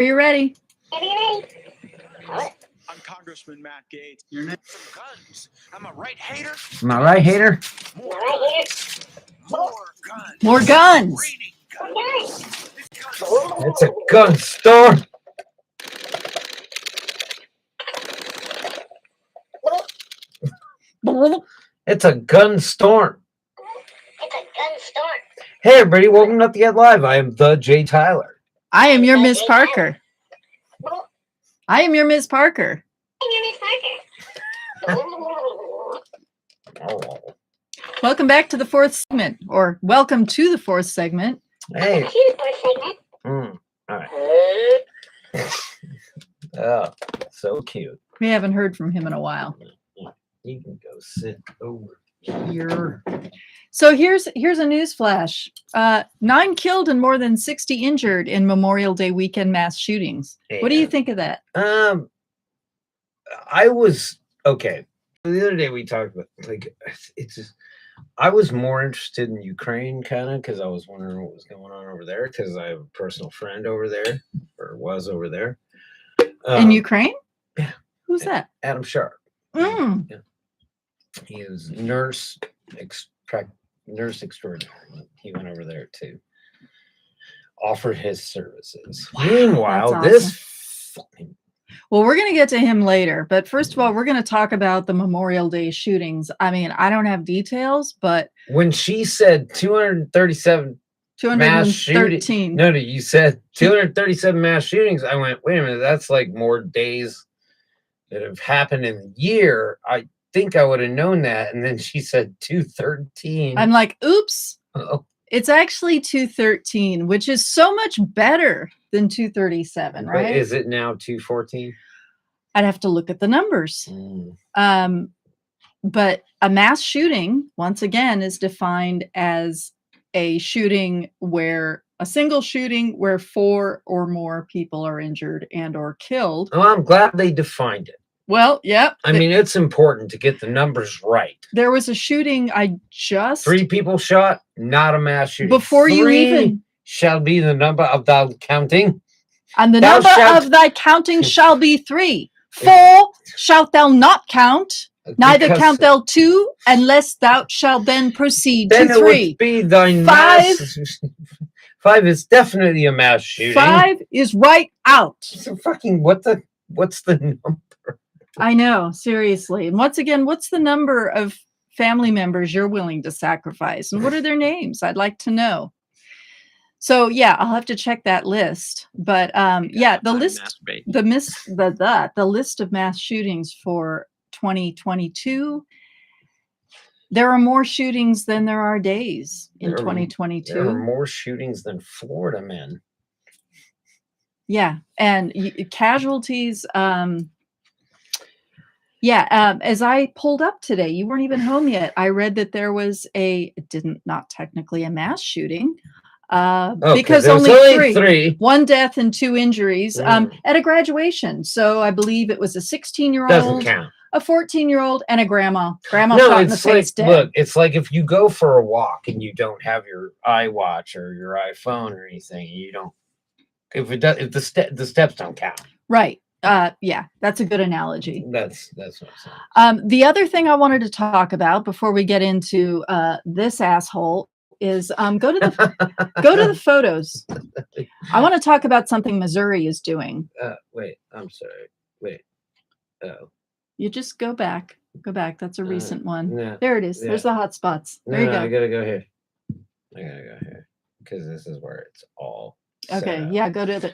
Are you ready? I'm Congressman Matt Gaetz. Your name from guns. I'm a right hater. Am I right, hater? More guns. More guns. More guns. Raining guns. It's a gun store. It's a gun storm. It's a gun storm. Hey, everybody, welcome to Get Live. I am the Jay Tyler. I am your Miss Parker. I am your Miss Parker. Oh. Welcome back to the fourth segment, or welcome to the fourth segment. Hey. All right. Oh, so cute. We haven't heard from him in a while. You can go sit over here. So here's a news flash. 9 killed and more than 60 injured in Memorial Day weekend mass shootings. Yeah. What do you think of that? I was okay. The other day we talked about it's just I was more interested in Ukraine kind of because I was wondering what was going on over there because I have a personal friend over there or was over there. In Ukraine? Yeah. Who's that? Adam Sharp. Mm. Yeah. He was nurse extraordinary. He went over there to offer his services. Wow, Meanwhile, awesome. this fucking Well, we're going to get to him later, but first of all, we're going to talk about the Memorial Day shootings. I mean, I don't have details, but when she said 237 mass 213. shootings, no, you said 237 mass shootings. I went, wait a minute, that's like more days that have happened in the year. I think I would have known that. And then she said 213. I'm like, oops. Oh. It's actually 213, which is so much better than 237, right? But is it now 214? I'd have to look at the numbers. But a mass shooting, once again, is defined as a shooting where a single shooting where 4 or more people are injured and or killed. Oh, I'm glad they defined it. Well, yep. I mean, it's important to get the numbers right. There was a shooting 3 people shot, not a mass shooting. Before you 3 even shall be the number of thy counting. And the number of thy counting shall be 3. 4 shalt thou not count, neither count thou 2, unless thou shalt then proceed then to 3. It would be thy 5. 5 is definitely a mass shooting. 5 is right out. So fucking what's the number? I know, seriously. And once again, what's the number of family members you're willing to sacrifice? And what are their names? I'd like to know. So yeah, I'll have to check that list. But yeah, the list of mass shootings for 2022. There are more shootings than there are days in 2022. There are more shootings than Florida men. Yeah, and casualties. As I pulled up today, you weren't even home yet. I read that there was not technically a mass shooting, because only 3, 1 death and 2 injuries at a graduation. So I believe it was a 16-year-old, doesn't count, a 14-year-old, and a grandma. No, shot in the face dead. Look, it's like if you go for a walk and you don't have your iWatch or your iPhone or anything, you don't. If the steps don't count, right? Yeah, that's a good analogy. That's what I'm saying. The other thing I wanted to talk about before we get into this asshole is go to the photos. I want to talk about something Missouri is doing. Wait, I'm sorry. Wait. Oh. You just go back. Go back. That's a recent one. No, there it is. Yeah. There's the hot spots. There you go. I gotta go here. Because this is where it's all. Okay, yeah, go to the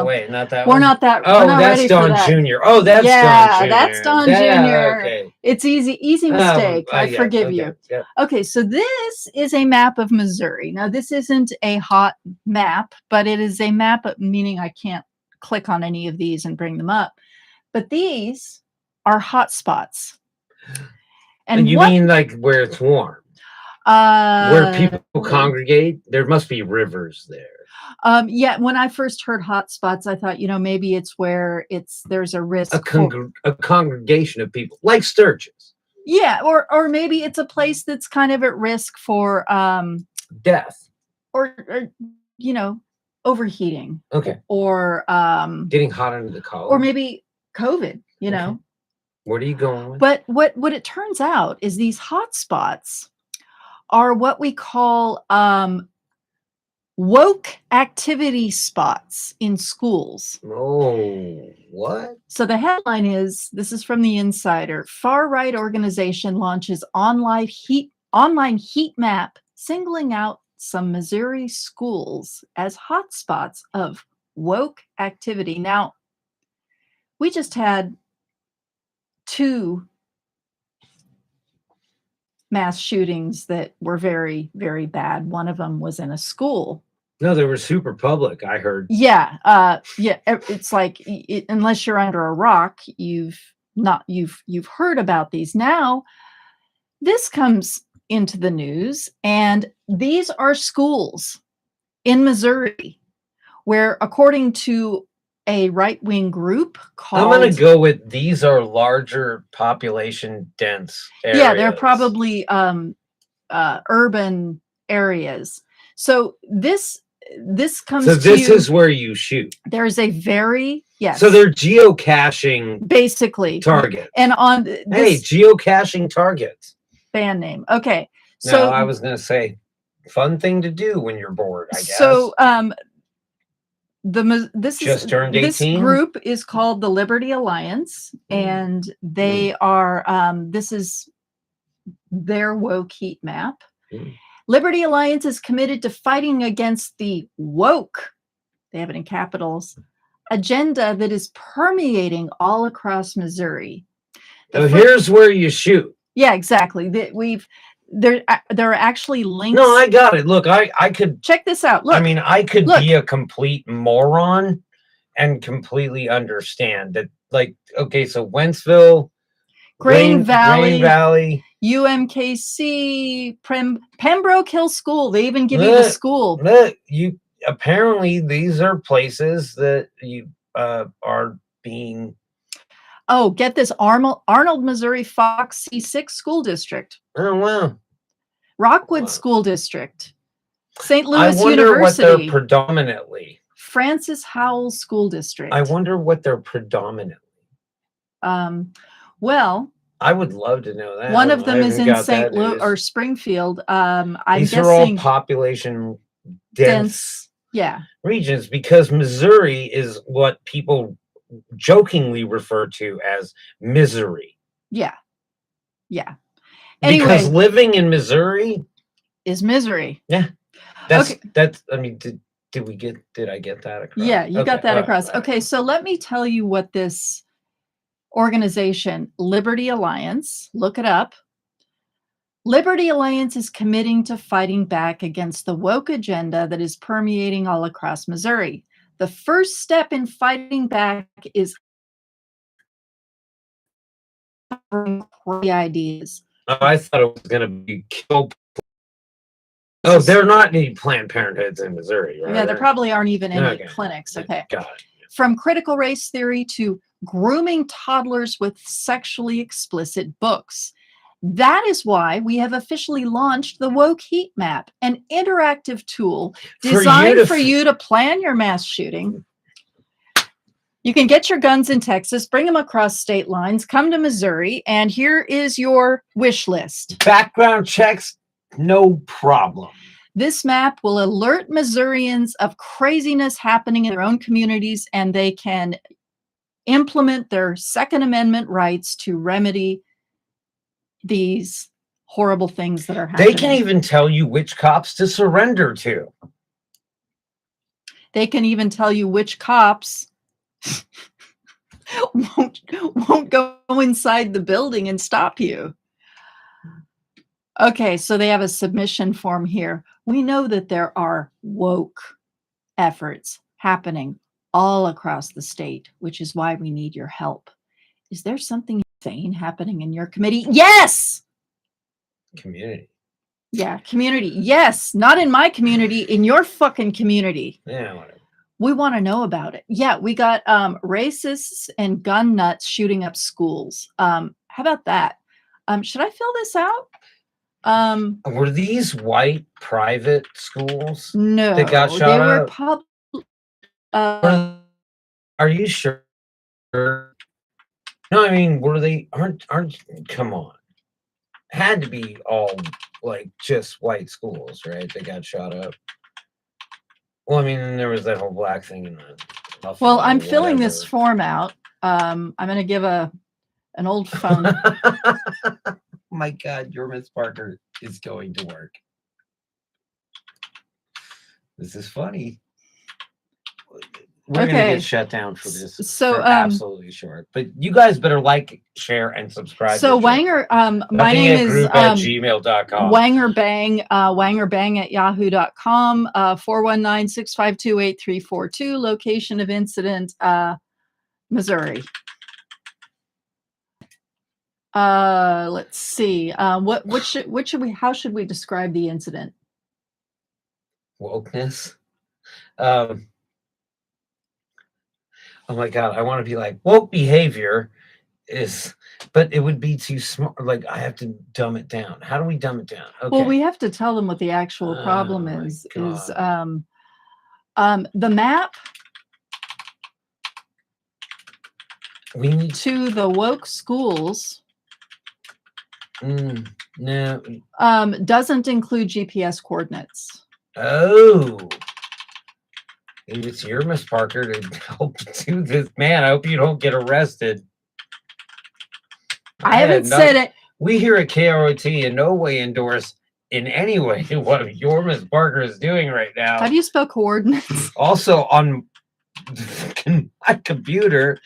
wait, not that we're one. Not that. Oh, we're not that's ready Don for that. Jr. Oh, that's Don Jr. That's Don Jr. Okay. It's easy mistake. I forgive okay. you. Yeah. Okay, so this is a map of Missouri. Now, this isn't a hot map, but it is a map, meaning I can't click on any of these and bring them up. But these are hot spots. And you mean like where it's warm? Where people congregate? There must be rivers there. Yeah, when I first heard hot spots, I thought, maybe it's where there's a risk. A congregation of people, like Sturgis. Yeah, or maybe it's a place that's kind of at risk for death. Or overheating. Okay. Or getting hot under the collar. Or maybe COVID, you know. What are you going with? But what it turns out is these hot spots are what we call woke activity spots in schools. Oh, what? So the headline is, this is from the Insider, far-right organization launches online heat map singling out some Missouri schools as hotspots of woke activity. Now, we just had 2 mass shootings that were very, very bad. One of them was in a school. No, they were super public, I heard. Yeah, it's like unless you're under a rock, you've heard about these. Now, this comes into the news, and these are schools in Missouri where, according to a right-wing group called... I'm going to go with these are larger population dense areas. Yeah, they're probably urban areas. So this comes So this is where you shoot. There's a very... Yes. So they're geocaching basically targets. And on this... Hey, geocaching targets. Band name. Okay. So So I was going to say, fun thing to do when you're bored, I guess. So this turned 18. This group is called the Liberty Alliance, and they are this is their woke heat map. Liberty Alliance is committed to fighting against the woke, they have it in capitals, agenda that is permeating all across Missouri. So here's where you shoot. Yeah, exactly. There are actually links. No, I got it. Look, I could check this out. Look, I mean, I could be a complete moron and completely understand that. Like, okay, so Wentzville, Grain Valley, UMKC, Pembroke Hill School. They even give you the school. You apparently these are places that you are being. Oh, get this, Arnold, Missouri Fox C6 School District. Oh, wow. Rockwood School District. St. Louis I wonder University. what they're predominantly. Francis Howell School District. I wonder what they're predominantly. Well, I would love to know that. One of them is in St. Louis or Springfield. I'm These guessing are all population dense regions, because Missouri is what people jokingly refer to as misery. Yeah. Yeah. Anyway, because living in Missouri is misery. Yeah. That's I mean, did I get that across? Yeah, you got that across. Okay, so let me tell you what this organization, Liberty Alliance, look it up. Liberty Alliance is committing to fighting back against the woke agenda that is permeating all across Missouri. The first step in fighting back is ideas. Oh, I thought it was going to be kill. Oh, they're not any Planned Parenthoods in Missouri, right? Yeah, there probably aren't even any clinics. Okay. Got it. From critical race theory to grooming toddlers with sexually explicit books. That is why we have officially launched the Woke Heat Map, an interactive tool designed for you to plan your mass shooting. You can get your guns in Texas, bring them across state lines, come to Missouri, and here is your wish list. Background checks, no problem. This map will alert Missourians of craziness happening in their own communities, and they can implement their Second Amendment rights to remedy these horrible things that are happening. They can even tell you which cops to surrender to. They can even tell you which cops won't go inside the building and stop you. Okay, so they have a submission form here. We know that there are woke efforts happening all across the state, which is why we need your help. Is there something insane happening in your committee? Yes! Community. Yeah, community. Yes, not in my community, in your fucking community. Yeah, whatever. We want to know about it. Yeah, we got racists and gun nuts shooting up schools. How about that? Should I fill this out? Were these white private schools? No, that got shot they were up? Are you sure? No, I mean, were they aren't come on. Had to be all like just white schools, right? They got shot up. Well, I mean, there was that whole black thing in the Well, I'm filling this form out. I'm gonna give an old phone. My God, your Miss Parker is going to work. This is funny. We're gonna get shut down for this. So absolutely sure. But you guys better like, share, and subscribe. So Wanger, my name is group@gmail.com. Wangerbang, wangerbang@yahoo.com, 419-652-8342, location of incident, Missouri. Let's see. How should we describe the incident? Wokeness. Oh my God, I want to be like, woke behavior is, but it would be too smart. Like, I have to dumb it down. How do we dumb it down? Okay. Well, we have to tell them what the actual problem is. The map we need to the woke schools no doesn't include GPS coordinates. Oh. Maybe it's your Miss Parker to help do this. Man, I hope you don't get arrested. I haven't said it. We here at KROT in no way endorse in any way what your Miss Parker is doing right now. How do you spell coordinates? Also on my computer.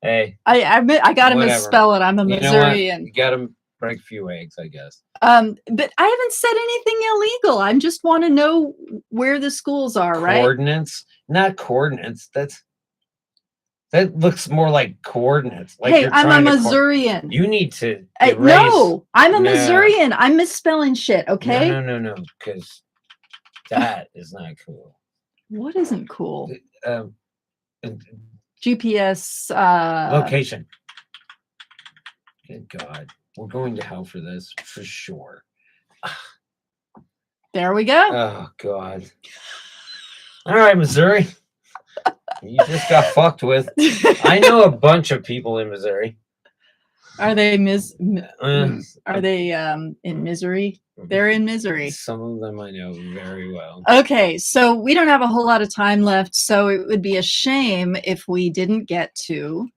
Hey. I got to misspell it. I'm a Missourian. You got to break a few eggs, I guess. But I haven't said anything illegal. I just want to know where the schools are, right? Coordinates, not coordinates. That looks more like coordinates. Like hey, I'm a Missourian. You need to erase. No, I'm a Missourian. I'm misspelling shit, okay? No, because that is not cool. What isn't cool? GPS location. Good God. We're going to hell for this, for sure. There we go. Oh, God. All right, Missouri. You just got fucked with. I know a bunch of people in Missouri. Are they in misery? They're in misery. Some of them I know very well. Okay, so we don't have a whole lot of time left, so it would be a shame if we didn't get to.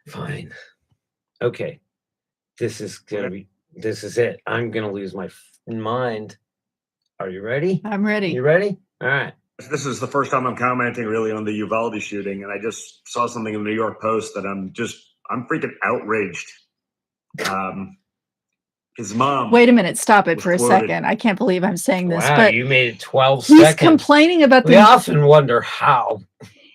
Fine. Okay. This is it. I'm gonna lose my mind. Are you ready? I'm ready. You ready? All right. This is the first time I'm commenting really on the Uvalde shooting, and I just saw something in the New York Post that I'm freaking outraged. His mom. Wait a minute, stop it for a second. I can't believe I'm saying this. Wow, but you made it 12 seconds. He's complaining about We often wonder how.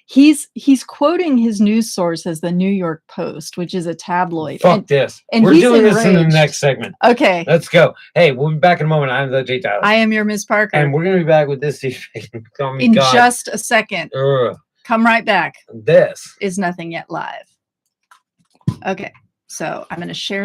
He's quoting his news source as the New York Post, which is a tabloid. Fuck this. And we're doing this in the next segment. Okay. Let's go. Hey, we'll be back in a moment. I'm the J. Tyler. I am your Miss Parker. And we're going to be back with this in just a second. Come right back. This is Nothing Yet Live. Okay. So I'm going to share